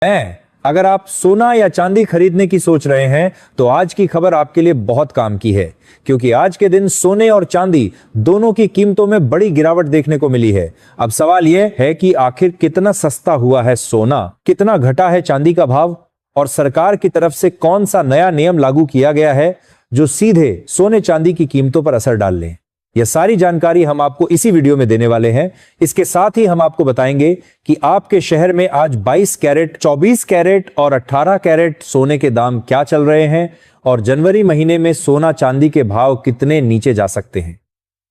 अगर आप सोना या चांदी खरीदने की सोच रहे हैं तो आज की खबर आपके लिए बहुत काम की है, क्योंकि आज के दिन सोने और चांदी दोनों की कीमतों में बड़ी गिरावट देखने को मिली है। अब सवाल यह है कि आखिर कितना सस्ता हुआ है सोना, कितना घटा है चांदी का भाव, और सरकार की तरफ से कौन सा नया नियम लागू किया गया है जो सीधे सोने चांदी की कीमतों पर असर डाल ले। यह सारी जानकारी हम आपको इसी वीडियो में देने वाले हैं। इसके साथ ही हम आपको बताएंगे कि आपके शहर में आज 22 कैरेट, 24 कैरेट और 18 कैरेट सोने के दाम क्या चल रहे हैं, और जनवरी महीने में सोना चांदी के भाव कितने नीचे जा सकते हैं।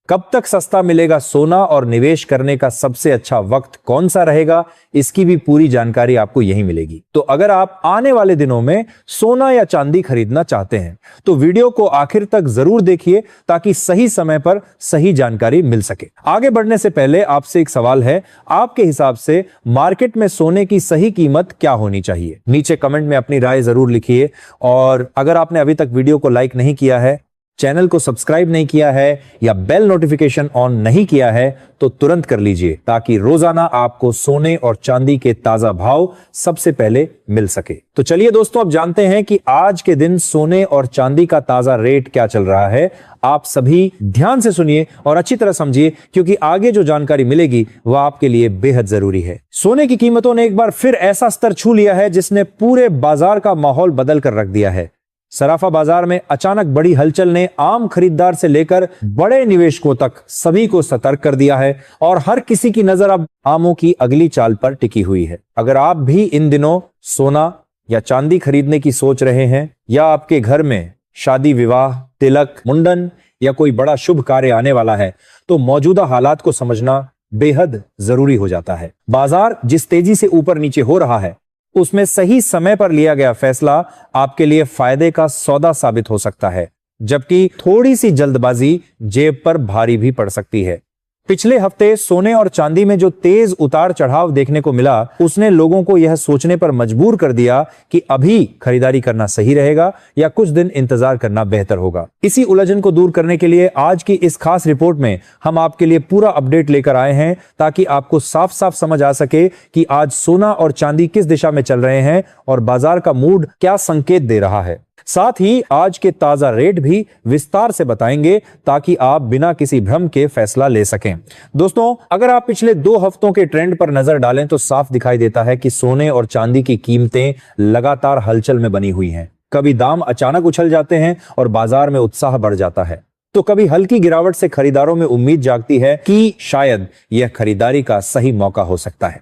कब तक सस्ता मिलेगा सोना और निवेश करने का सबसे अच्छा वक्त कौन सा रहेगा, इसकी भी पूरी जानकारी आपको यहीं मिलेगी। तो अगर आप आने वाले दिनों में सोना या चांदी खरीदना चाहते हैं तो वीडियो को आखिर तक जरूर देखिए, ताकि सही समय पर सही जानकारी मिल सके। आगे बढ़ने से पहले आपसे एक सवाल है, आपके हिसाब से मार्केट में सोने की सही कीमत क्या होनी चाहिए? नीचे कमेंट में अपनी राय जरूर लिखिए, और अगर आपने अभी तक वीडियो को लाइक नहीं किया है, चैनल को सब्सक्राइब नहीं किया है या बेल नोटिफिकेशन ऑन नहीं किया है तो तुरंत कर लीजिए, ताकि रोजाना आपको सोने और चांदी के ताजा भाव सबसे पहले मिल सके। तो चलिए दोस्तों, अब जानते हैं कि आज के दिन सोने और चांदी का ताजा रेट क्या चल रहा है। आप सभी ध्यान से सुनिए और अच्छी तरह समझिए, क्योंकि आगे जो जानकारी मिलेगी वह आपके लिए बेहद जरूरी है। सोने की कीमतों ने एक बार फिर ऐसा स्तर छू लिया है जिसने पूरे बाजार का माहौल बदल कर रख दिया है। सराफा बाजार में अचानक बड़ी हलचल ने आम खरीदार से लेकर बड़े निवेशकों तक सभी को सतर्क कर दिया है, और हर किसी की नजर अब आमों की अगली चाल पर टिकी हुई है। अगर आप भी इन दिनों सोना या चांदी खरीदने की सोच रहे हैं, या आपके घर में शादी, विवाह, तिलक, मुंडन या कोई बड़ा शुभ कार्य आने वाला है, तो मौजूदा हालात को समझना बेहद जरूरी हो जाता है। बाजार जिस तेजी से ऊपर नीचे हो रहा है, उसमें सही समय पर लिया गया फैसला आपके लिए फायदे का सौदा साबित हो सकता है, जबकि थोड़ी सी जल्दबाजी जेब पर भारी भी पड़ सकती है। पिछले हफ्ते सोने और चांदी में जो तेज उतार चढ़ाव देखने को मिला, उसने लोगों को यह सोचने पर मजबूर कर दिया कि अभी खरीदारी करना सही रहेगा या कुछ दिन इंतजार करना बेहतर होगा। इसी उलझन को दूर करने के लिए आज की इस खास रिपोर्ट में हम आपके लिए पूरा अपडेट लेकर आए हैं, ताकि आपको साफ साफ समझ आ सके कि आज सोना और चांदी किस दिशा में चल रहे हैं और बाजार का मूड क्या संकेत दे रहा है। साथ ही आज के ताजा रेट भी विस्तार से बताएंगे, ताकि आप बिना किसी भ्रम के फैसला ले सकें। दोस्तों, अगर आप पिछले 2 हफ्तों के ट्रेंड पर नजर डालें तो साफ दिखाई देता है कि सोने और चांदी की कीमतें लगातार हलचल में बनी हुई हैं। कभी दाम अचानक उछल जाते हैं और बाजार में उत्साह बढ़ जाता है, तो कभी हल्की गिरावट से खरीदारों में उम्मीद जागती है कि शायद यह खरीदारी का सही मौका हो सकता है।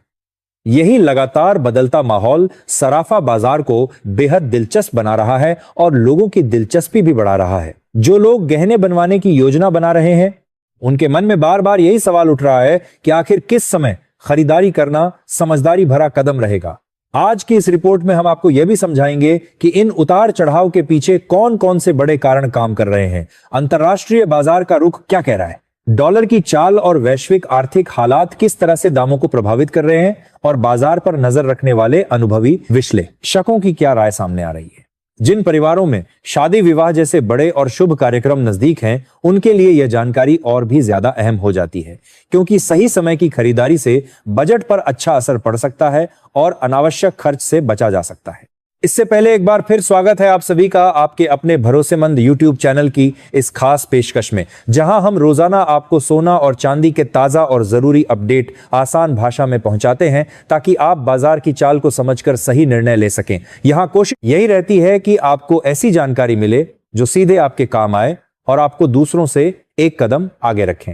यही लगातार बदलता माहौल सराफा बाजार को बेहद दिलचस्प बना रहा है और लोगों की दिलचस्पी भी बढ़ा रहा है। जो लोग गहने बनवाने की योजना बना रहे हैं, उनके मन में बार बार यही सवाल उठ रहा है कि आखिर किस समय खरीदारी करना समझदारी भरा कदम रहेगा। आज की इस रिपोर्ट में हम आपको यह भी समझाएंगे कि इन उतार चढ़ाव के पीछे कौन कौन से बड़े कारण काम कर रहे हैं, अंतर्राष्ट्रीय बाजार का रुख क्या कह रहा है, डॉलर की चाल और वैश्विक आर्थिक हालात किस तरह से दामों को प्रभावित कर रहे हैं, और बाजार पर नजर रखने वाले अनुभवी विश्लेषकों की क्या राय सामने आ रही है। जिन परिवारों में शादी, विवाह जैसे बड़े और शुभ कार्यक्रम नजदीक हैं, उनके लिए यह जानकारी और भी ज्यादा अहम हो जाती है, क्योंकि सही समय की खरीदारी से बजट पर अच्छा असर पड़ सकता है और अनावश्यक खर्च से बचा जा सकता है। इससे पहले एक बार फिर स्वागत है आप सभी का आपके अपने भरोसेमंद YouTube चैनल की इस खास पेशकश में, जहां हम रोजाना आपको सोना और चांदी के ताजा और जरूरी अपडेट आसान भाषा में पहुंचाते हैं, ताकि आप बाजार की चाल को समझकर सही निर्णय ले सकें। यहां कोशिश यही रहती है कि आपको ऐसी जानकारी मिले जो सीधे आपके काम आए और आपको दूसरों से एक कदम आगे रखें।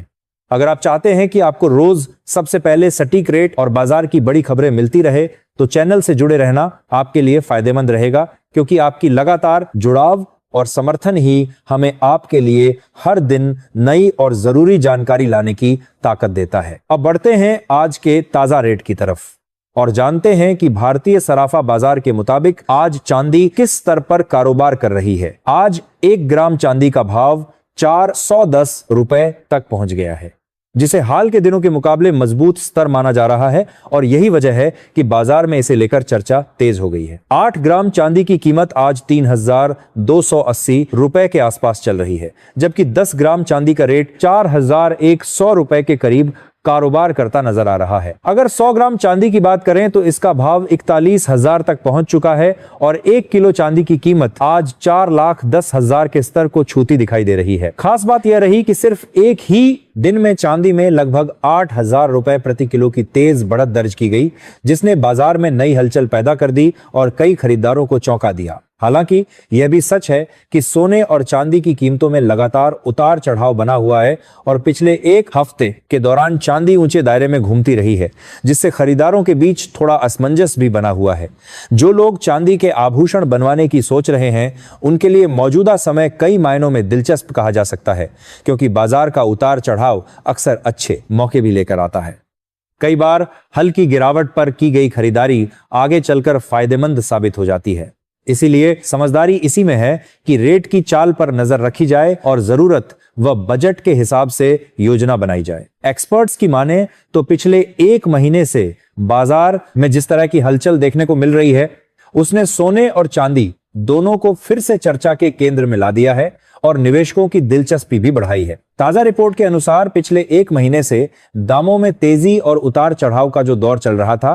अगर आप चाहते हैं कि आपको रोज सबसे पहले सटीक रेट और बाजार की बड़ी खबरें मिलती रहे, तो चैनल से जुड़े रहना आपके लिए फायदेमंद रहेगा, क्योंकि आपकी लगातार जुड़ाव और समर्थन ही हमें आपके लिए हर दिन नई और जरूरी जानकारी लाने की ताकत देता है। अब बढ़ते हैं आज के ताजा रेट की तरफ और जानते हैं कि भारतीय सराफा बाजार के मुताबिक आज चांदी किस स्तर पर कारोबार कर रही है। आज 1 ग्राम चांदी का भाव 410 रुपए तक पहुंच गया है, जिसे हाल के दिनों के मुकाबले मजबूत स्तर माना जा रहा है, और यही वजह है कि बाजार में इसे लेकर चर्चा तेज हो गई है। 8 ग्राम चांदी की कीमत आज 3,280 रुपए के आसपास चल रही है, जबकि 10 ग्राम चांदी का रेट 4,100 रुपए के करीब कारोबार करता नजर आ रहा है। अगर 100 ग्राम चांदी की बात करें तो इसका भाव 41,000 तक पहुंच चुका है और 1 किलो चांदी की कीमत आज 4,10,000 के स्तर को छूती दिखाई दे रही है। खास बात यह रही कि सिर्फ एक ही दिन में चांदी में लगभग 8,000 रुपए प्रति किलो की तेज बढ़त दर्ज की गई, जिसने बाजार में नई हलचल पैदा कर दी और कई खरीदारों को चौंका दिया। हालांकि यह भी सच है कि सोने और चांदी की कीमतों में लगातार उतार चढ़ाव बना हुआ है और पिछले एक हफ्ते के दौरान चांदी ऊंचे दायरे में घूमती रही है, जिससे खरीदारों के बीच थोड़ा असमंजस भी बना हुआ है। जो लोग चांदी के आभूषण बनवाने की सोच रहे हैं, उनके लिए मौजूदा समय कई मायनों में दिलचस्प कहा जा सकता है, क्योंकि बाजार का उतार चढ़ाव अक्सर अच्छे मौके भी लेकर आता है। कई बार हल्की गिरावट पर की गई खरीदारी आगे चलकर फायदेमंद साबित हो जाती है। इसीलिए समझदारी इसी में है कि रेट की चाल पर नजर रखी जाए और जरूरत व बजट के हिसाब से योजना बनाई जाए। एक्सपर्ट्स की माने तो पिछले एक महीने से बाजार में जिस तरह की हलचल देखने को मिल रही है, उसने सोने और चांदी दोनों को फिर से चर्चा के केंद्र में ला दिया है और निवेशकों की दिलचस्पी भी बढ़ाई है। ताजा रिपोर्ट के अनुसार पिछले एक महीने से दामों में तेजी और उतार चढ़ाव का जो दौर चल रहा था,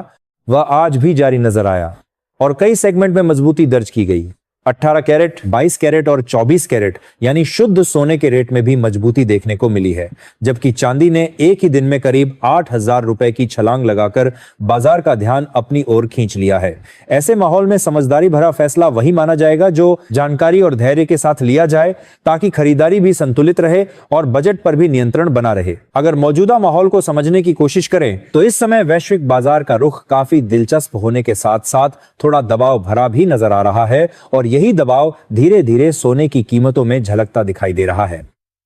वह आज भी जारी नजर आया और कई सेगमेंट में मजबूती दर्ज की गई। 18 कैरेट, 22 कैरेट और 24 कैरेट यानी शुद्ध सोने के रेट में भी मजबूती देखने को मिली है, जबकि चांदी ने एक ही दिन में करीब 8,000 रुपए की छलांग लगाकर बाजार का ध्यान अपनी ओर खींच लिया है। ऐसे माहौल में समझदारी भरा फैसला वही माना जाएगा जो जानकारी और धैर्य के साथ लिया जाए, ताकि खरीदारी भी संतुलित रहे और बजट पर भी नियंत्रण बना रहे। अगर मौजूदा माहौल को समझने की कोशिश करें तो इस समय वैश्विक बाजार का रुख काफी दिलचस्प होने के साथ साथ थोड़ा दबाव भरा भी नजर आ रहा है और यही दबाव धीरे धीरे सोने की कीमतों में झलकता दिखाई दे रहा है।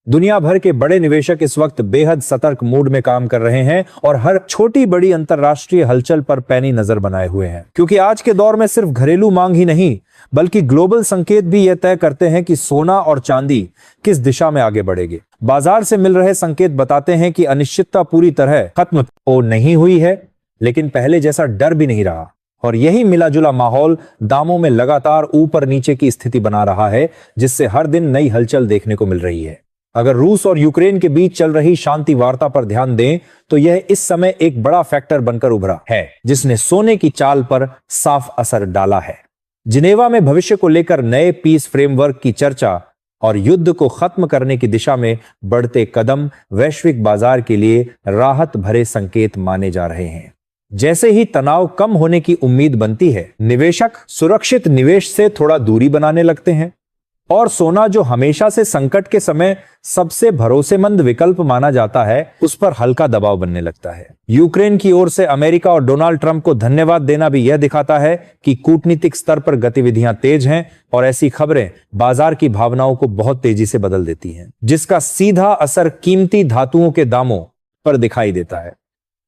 दुनिया भर के बड़े निवेशक इस वक्त बेहद सतर्क मूड में काम कर रहे हैं और हर छोटी बड़ी अंतरराष्ट्रीय हलचल पर पैनी नजर बनाए हुए हैं, क्योंकि आज के दौर में सिर्फ घरेलू मांग ही नहीं बल्कि ग्लोबल संकेत भी यह तय करते हैं कि सोना और चांदी किस दिशा में आगे बढ़ेंगे। बाजार से मिल रहे संकेत बताते हैं कि अनिश्चितता पूरी तरह खत्म तो नहीं हुई है, लेकिन पहले जैसा डर भी नहीं रहा और यही मिला जुला माहौल दामों में लगातार ऊपर नीचे की स्थिति बना रहा है, जिससे हर दिन नई हलचल देखने को मिल रही है। अगर रूस और यूक्रेन के बीच चल रही शांति वार्ता पर ध्यान दें तो यह इस समय एक बड़ा फैक्टर बनकर उभरा है, जिसने सोने की चाल पर साफ असर डाला है। जिनेवा में भविष्य को लेकर नए पीस फ्रेमवर्क की चर्चा और युद्ध को खत्म करने की दिशा में बढ़ते कदम वैश्विक बाजार के लिए राहत भरे संकेत माने जा रहे हैं। जैसे ही तनाव कम होने की उम्मीद बनती है, निवेशक सुरक्षित निवेश से थोड़ा दूरी बनाने लगते हैं और सोना, जो हमेशा से संकट के समय सबसे भरोसेमंद विकल्प माना जाता है, उस पर हल्का दबाव बनने लगता है। यूक्रेन की ओर से अमेरिका और डोनाल्ड ट्रंप को धन्यवाद देना भी यह दिखाता है कि कूटनीतिक स्तर पर गतिविधियां तेज हैं और ऐसी खबरें बाजार की भावनाओं को बहुत तेजी से बदल देती हैं, जिसका सीधा असर कीमती धातुओं के दामों पर दिखाई देता है।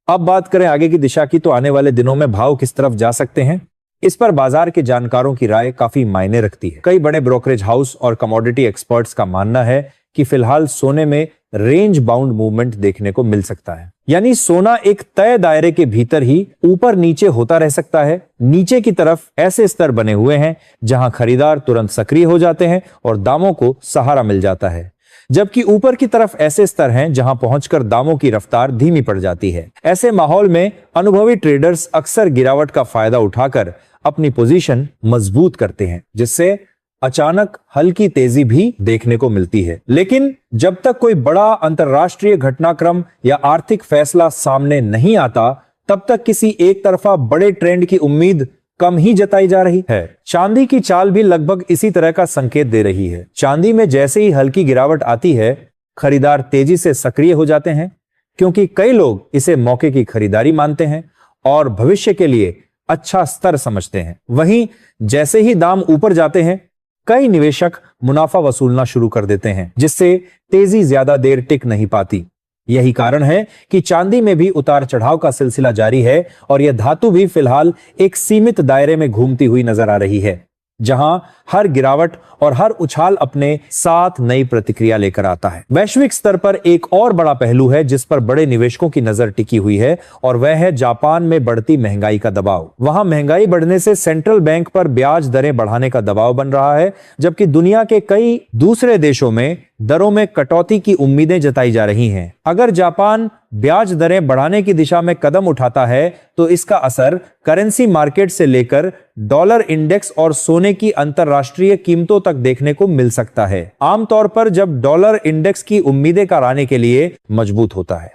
अब बात करें आगे की दिशा की, तो आने वाले दिनों में भाव किस तरफ जा सकते हैं, इस पर बाजार के जानकारों की राय काफी मायने रखती है। कई बड़े ब्रोकरेज हाउस और कमोडिटी एक्सपर्ट्स का मानना है कि फिलहाल सोने में रेंज बाउंड मूवमेंट देखने को मिल सकता है, यानी सोना एक तय दायरे के भीतर ही ऊपर नीचे होता रह सकता है। नीचे की तरफ ऐसे स्तर बने हुए हैं जहां खरीदार तुरंत सक्रिय हो जाते हैं और दामों को सहारा मिल जाता है, जबकि ऊपर की तरफ ऐसे स्तर हैं जहां पहुंचकर दामों की रफ्तार धीमी पड़ जाती है। ऐसे माहौल में अनुभवी ट्रेडर्स अक्सर गिरावट का फायदा उठाकर अपनी पोजीशन मजबूत करते हैं, जिससे अचानक हल्की तेजी भी देखने को मिलती है। लेकिन जब तक कोई बड़ा अंतरराष्ट्रीय घटनाक्रम या आर्थिक फैसला सामने नहीं आता, तब तक किसी एक तरफा बड़े ट्रेंड की उम्मीद कम ही जताई जा रही है। चांदी की चाल भी लगभग इसी तरह का संकेत दे रही है। चांदी में जैसे ही हल्की गिरावट आती है, खरीदार तेजी से सक्रिय हो जाते हैं, क्योंकि कई लोग इसे मौके की खरीदारी मानते हैं और भविष्य के लिए अच्छा स्तर समझते हैं। वहीं जैसे ही दाम ऊपर जाते हैं, कई निवेशक मुनाफा वसूलना शुरू कर देते हैं, जिससे तेजी ज्यादा देर टिक नहीं पाती। यही कारण है कि चांदी में भी उतार चढ़ाव का सिलसिला जारी है और यह धातु भी फिलहाल एक सीमित दायरे में घूमती हुई नजर आ रही है, जहां हर गिरावट और हर उछाल अपने साथ नई प्रतिक्रिया लेकर आता है। वैश्विक स्तर पर एक और बड़ा पहलू है जिस पर बड़े निवेशकों की नजर टिकी हुई है, और वह है जापान में बढ़ती महंगाई का दबाव। वहां महंगाई बढ़ने से सेंट्रल बैंक पर ब्याज दरें बढ़ाने का दबाव बन रहा है, जबकि दुनिया के कई दूसरे देशों में दरों में कटौती की उम्मीदें जताई जा रही हैं। अगर जापान ब्याज दरें बढ़ाने की दिशा में कदम उठाता है तो इसका असर करेंसी मार्केट से लेकर डॉलर इंडेक्स और सोने की अंतरराष्ट्रीय कीमतों तक देखने को मिल सकता है। आमतौर पर जब डॉलर इंडेक्स की उम्मीदें कराने के लिए मजबूत होता है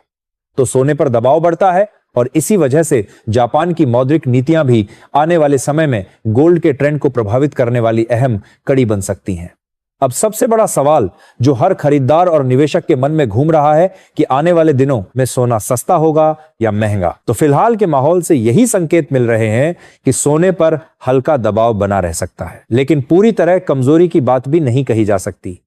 तो सोने पर दबाव बढ़ता है और इसी वजह से जापान की मौद्रिक नीतियां भी आने वाले समय में गोल्ड के ट्रेंड को प्रभावित करने वाली अहम कड़ी बन सकती हैं। अब सबसे बड़ा सवाल जो हर खरीदार और निवेशक के मन में घूम रहा है कि आने वाले दिनों में सोना सस्ता होगा या महंगा। तो फिलहाल के माहौल से यही संकेत मिल रहे हैं कि सोने पर हल्का दबाव बना रह सकता है, लेकिन पूरी तरह कमजोरी की बात भी नहीं कही जा सकती।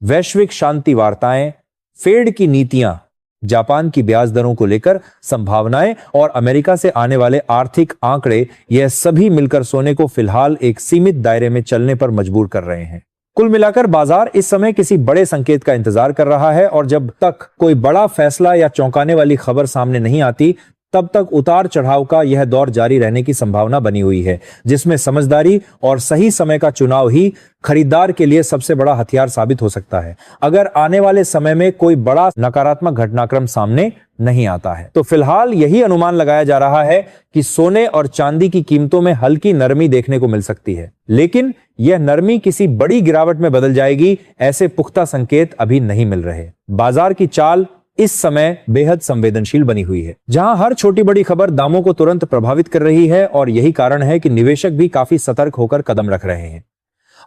वैश्विक शांति वार्ताएं, फेड की नीतियां, जापान की ब्याज दरों को लेकर संभावनाएं और अमेरिका से आने वाले आर्थिक आंकड़े, यह सभी मिलकर सोने को फिलहाल एक सीमित दायरे में चलने पर मजबूर कर रहे हैं। कुल मिलाकर बाजार इस समय किसी बड़े संकेत का इंतजार कर रहा है और जब तक कोई बड़ा फैसला या चौंकाने वाली खबर सामने नहीं आती तब तक उतार चढ़ाव का यह दौर जारी रहने की संभावना बनी हुई है, जिसमें समझदारी और सही समय का चुनाव ही खरीदार के लिए सबसे बड़ा हथियार साबित हो सकता है। अगर आने वाले समय में कोई बड़ा नकारात्मक घटनाक्रम सामने नहीं आता है तो फिलहाल यही अनुमान लगाया जा रहा है कि सोने और चांदी की कीमतों में हल्की नरमी देखने को मिल सकती है, लेकिन यह नरमी किसी बड़ी गिरावट में बदल जाएगी, ऐसे पुख्ता संकेत अभी नहीं मिल रहे। बाजार की चाल इस समय बेहद संवेदनशील बनी हुई है, जहां हर छोटी बड़ी खबर दामों को तुरंत प्रभावित कर रही है और यही कारण है कि निवेशक भी काफी सतर्क होकर कदम रख रहे हैं।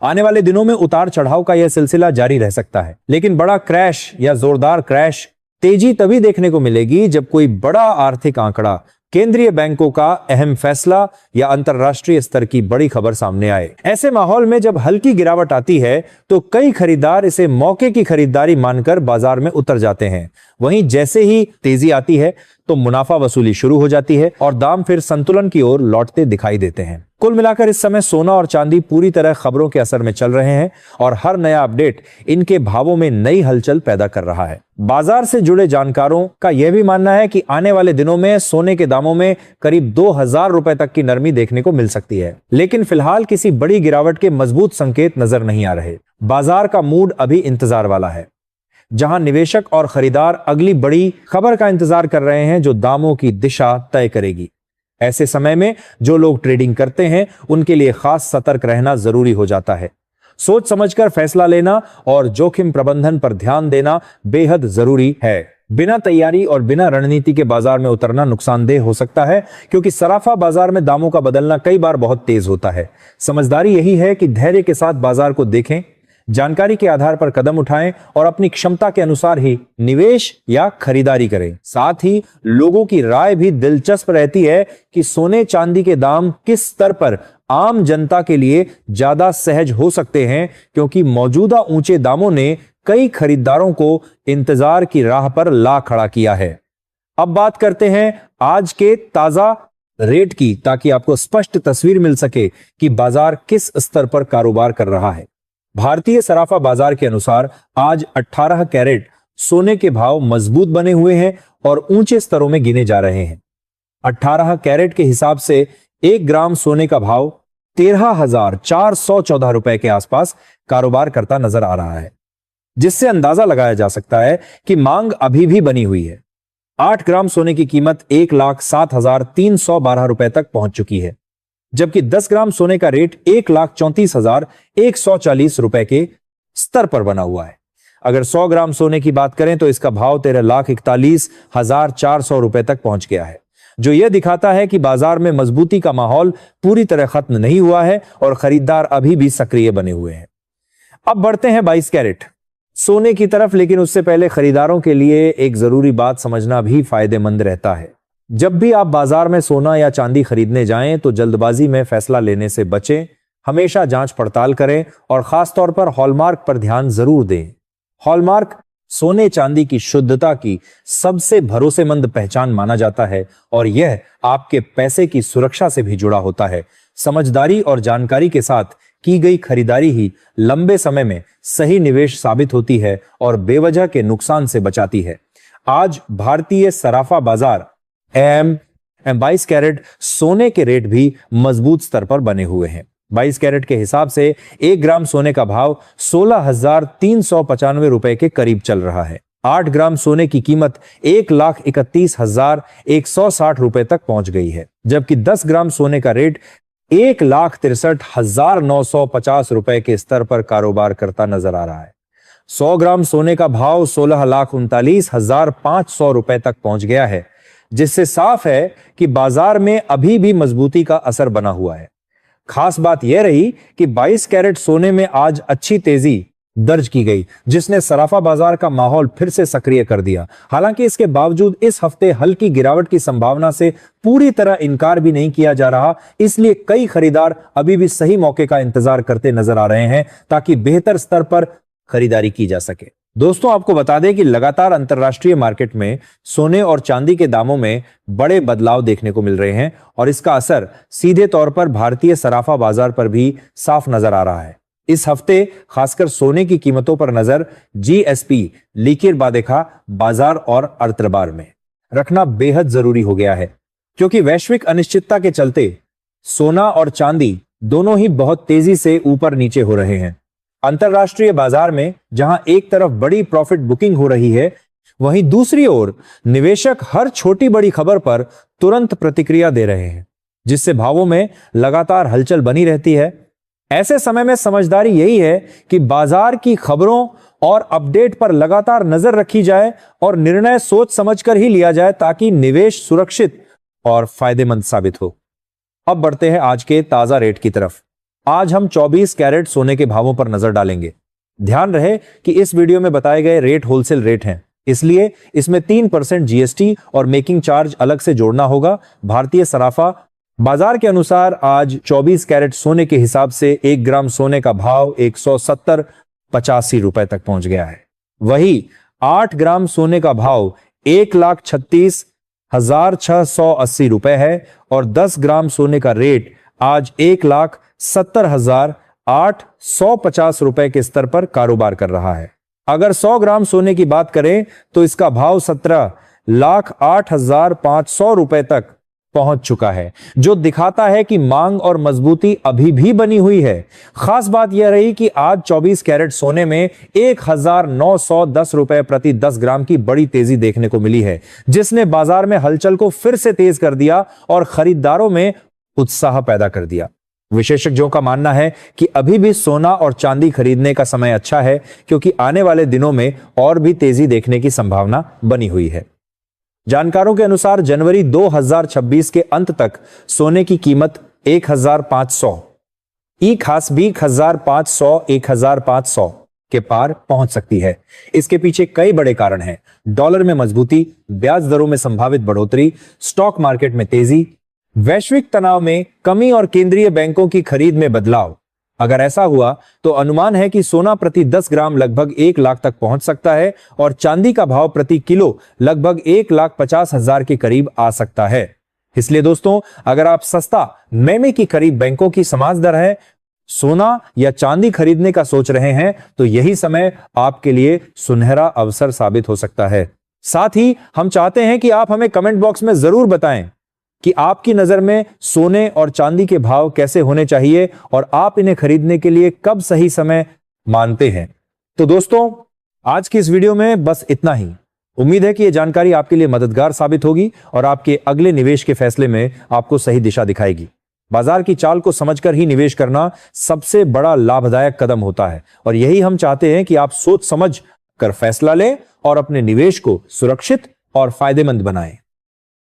आने वाले दिनों में उतार चढ़ाव का यह सिलसिला जारी रह सकता है, लेकिन बड़ा क्रैश या जोरदार क्रैश तेजी तभी देखने को मिलेगी जब कोई बड़ा आर्थिक आंकड़ा, केंद्रीय बैंकों का अहम फैसला या अंतरराष्ट्रीय स्तर की बड़ी खबर सामने आए। ऐसे माहौल में जब हल्की गिरावट आती है तो कई खरीदार इसे मौके की खरीदारी मानकर बाजार में उतर जाते हैं। वहीं जैसे ही तेजी आती है तो मुनाफा वसूली शुरू हो जाती है और दाम फिर संतुलन की ओर लौटते दिखाई देते हैं। कुल मिलाकर इस समय सोना और चांदी पूरी तरह खबरों के असर में चल रहे हैं और हर नया अपडेट इनके भावों में नई हलचल पैदा कर रहा है। बाजार से जुड़े जानकारों का यह भी मानना है कि आने वाले दिनों में सोने के दामों में करीब 2000 रुपए तक की नरमी देखने को मिल सकती है, लेकिन फिलहाल किसी बड़ी गिरावट के मजबूत संकेत नजर नहीं आ रहे। बाजार का मूड अभी इंतजार वाला है, जहां निवेशक और खरीदार अगली बड़ी खबर का इंतजार कर रहे हैं जो दामों की दिशा तय करेगी। ऐसे समय में जो लोग ट्रेडिंग करते हैं उनके लिए खास सतर्क रहना जरूरी हो जाता है। सोच समझकर फैसला लेना और जोखिम प्रबंधन पर ध्यान देना बेहद जरूरी है। बिना तैयारी और बिना रणनीति के बाजार में उतरना नुकसानदेह हो सकता है, क्योंकि सराफा बाजार में दामों का बदलना कई बार बहुत तेज होता है। समझदारी यही है कि धैर्य के साथ बाजार को देखें, जानकारी के आधार पर कदम उठाएं और अपनी क्षमता के अनुसार ही निवेश या खरीदारी करें। साथ ही लोगों की राय भी दिलचस्प रहती है कि सोने चांदी के दाम किस स्तर पर आम जनता के लिए ज्यादा सहज हो सकते हैं, क्योंकि मौजूदा ऊंचे दामों ने कई खरीदारों को इंतजार की राह पर ला खड़ा किया है। अब बात करते हैं आज के ताजा रेट की, ताकि आपको स्पष्ट तस्वीर मिल सके कि बाजार किस स्तर पर कारोबार कर रहा है। भारतीय सराफा बाजार के अनुसार आज 18 कैरेट सोने के भाव मजबूत बने हुए हैं और ऊंचे स्तरों में गिने जा रहे हैं। 18 कैरेट के हिसाब से 1 ग्राम सोने का भाव 13,414 रुपए के आसपास कारोबार करता नजर आ रहा है, जिससे अंदाजा लगाया जा सकता है कि मांग अभी भी बनी हुई है। 8 ग्राम सोने की कीमत 1,07,312 रुपए तक पहुंच चुकी है, जबकि 10 ग्राम सोने का रेट 1,34,140 रुपए के स्तर पर बना हुआ है। अगर 100 ग्राम सोने की बात करें तो इसका भाव 13,41,400 रुपए तक पहुंच गया है, जो यह दिखाता है कि बाजार में मजबूती का माहौल पूरी तरह खत्म नहीं हुआ है और खरीदार अभी भी सक्रिय बने हुए हैं। अब बढ़ते हैं 22 कैरेट सोने की तरफ, लेकिन उससे पहले खरीदारों के लिए एक जरूरी बात समझना भी फायदेमंद रहता है। जब भी आप बाजार में सोना या चांदी खरीदने जाएं तो जल्दबाजी में फैसला लेने से बचें। हमेशा जांच पड़ताल करें और खासतौर पर हॉलमार्क पर ध्यान जरूर दें। हॉलमार्क सोने चांदी की शुद्धता की सबसे भरोसेमंद पहचान माना जाता है और यह आपके पैसे की सुरक्षा से भी जुड़ा होता है। समझदारी और जानकारी के साथ की गई खरीदारी ही लंबे समय में सही निवेश साबित होती है और बेवजह के नुकसान से बचाती है। आज भारतीय सराफा बाजार 22 कैरेट सोने के रेट भी मजबूत स्तर पर बने हुए हैं। 22 कैरेट के हिसाब से 1 ग्राम सोने का भाव 16,395 रुपए के करीब चल रहा है, 8 ग्राम सोने की कीमत 1,31,160 रुपए तक पहुंच गई है, जबकि 10 ग्राम सोने का रेट 1,63,950 रुपए के स्तर पर कारोबार करता नजर आ रहा है। 100 ग्राम सोने का भाव 16,39,500 रुपए तक पहुंच गया है, जिससे साफ है कि बाजार में अभी भी मजबूती का असर बना हुआ है। खास बात यह रही कि 22 कैरेट सोने में आज अच्छी तेजी दर्ज की गई, जिसने सराफा बाजार का माहौल फिर से सक्रिय कर दिया। हालांकि इसके बावजूद इस हफ्ते हल्की गिरावट की संभावना से पूरी तरह इनकार भी नहीं किया जा रहा, इसलिए कई खरीदार अभी भी सही मौके का इंतजार करते नजर आ रहे हैं ताकि बेहतर स्तर पर खरीदारी की जा सके। दोस्तों, आपको बता दें कि लगातार अंतरराष्ट्रीय मार्केट में सोने और चांदी के दामों में बड़े बदलाव देखने को मिल रहे हैं और इसका असर सीधे तौर पर भारतीय सराफा बाजार पर भी साफ नजर आ रहा है। इस हफ्ते खासकर सोने की कीमतों पर नजर जीएसपी लीकिर बादेखा बाजार और अर्तबार में रखना बेहद जरूरी हो गया है, क्योंकि वैश्विक अनिश्चितता के चलते सोना और चांदी दोनों ही बहुत तेजी से ऊपर नीचे हो रहे हैं। अंतरराष्ट्रीय बाजार में जहां एक तरफ बड़ी प्रॉफिट बुकिंग हो रही है, वहीं दूसरी ओर निवेशक हर छोटी बड़ी खबर पर तुरंत प्रतिक्रिया दे रहे हैं, जिससे भावों में लगातार हलचल बनी रहती है। ऐसे समय में समझदारी यही है कि बाजार की खबरों और अपडेट पर लगातार नजर रखी जाए और निर्णय सोच समझकर ही लिया जाए, ताकि निवेश सुरक्षित और फायदेमंद साबित हो। अब बढ़ते हैं आज के ताजा रेट की तरफ। आज हम 24 कैरेट सोने के भावों पर नजर डालेंगे। ध्यान रहे कि इस वीडियो में बताए गए रेट होलसेल रेट हैं, इसलिए इसमें 3% जीएसटी और मेकिंग चार्ज अलग से जोड़ना होगा। भारतीय सराफा बाजार के अनुसार आज 24 कैरेट सोने के हिसाब से 1 ग्राम सोने का भाव 170.85 रुपए तक पहुंच गया है। वही 8 ग्राम सोने का भाव 1,36,680 रुपए है और 10 ग्राम सोने का रेट आज 1,70,850 रुपए के स्तर पर कारोबार कर रहा है। अगर 100 ग्राम सोने की बात करें तो इसका भाव 17,08,500 रुपए तक पहुंच चुका है, जो दिखाता है कि मांग और मजबूती अभी भी बनी हुई है। खास बात यह रही कि आज 24 कैरेट सोने में 1,910 रुपए प्रति 10 ग्राम की बड़ी तेजी देखने को मिली है, जिसने बाजार में हलचल को फिर से तेज कर दिया और खरीदारों में उत्साह पैदा कर दिया। विशेषज्ञों का मानना है कि अभी भी सोना और चांदी खरीदने का समय अच्छा है, क्योंकि आने वाले दिनों में और भी तेजी देखने की संभावना बनी हुई है। जानकारों के अनुसार जनवरी 2026 के अंत तक सोने की कीमत 1,500 खास भी 1,500 के पार पहुंच सकती है। इसके पीछे कई बड़े कारण हैं। डॉलर में मजबूती, ब्याज दरों में संभावित बढ़ोतरी, स्टॉक मार्केट में तेजी, वैश्विक तनाव में कमी और केंद्रीय बैंकों की खरीद में बदलाव। अगर ऐसा हुआ तो अनुमान है कि सोना प्रति 10 ग्राम लगभग 1 लाख तक पहुंच सकता है और चांदी का भाव प्रति किलो लगभग 1,50,000 के करीब आ सकता है। इसलिए दोस्तों, अगर आप सस्ता मैमे की करीब बैंकों की समाज दर है सोना या चांदी खरीदने का सोच रहे हैं, तो यही समय आपके लिए सुनहरा अवसर साबित हो सकता है। साथ ही हम चाहते हैं कि आप हमें कमेंट बॉक्स में जरूर बताएं कि आपकी नजर में सोने और चांदी के भाव कैसे होने चाहिए और आप इन्हें खरीदने के लिए कब सही समय मानते हैं। तो दोस्तों, आज की इस वीडियो में बस इतना ही। उम्मीद है कि यह जानकारी आपके लिए मददगार साबित होगी और आपके अगले निवेश के फैसले में आपको सही दिशा दिखाएगी। बाजार की चाल को समझकर ही निवेश करना सबसे बड़ा लाभदायक कदम होता है और यही हम चाहते हैं कि आप सोच समझ कर फैसला लें और अपने निवेश को सुरक्षित और फायदेमंद बनाएं।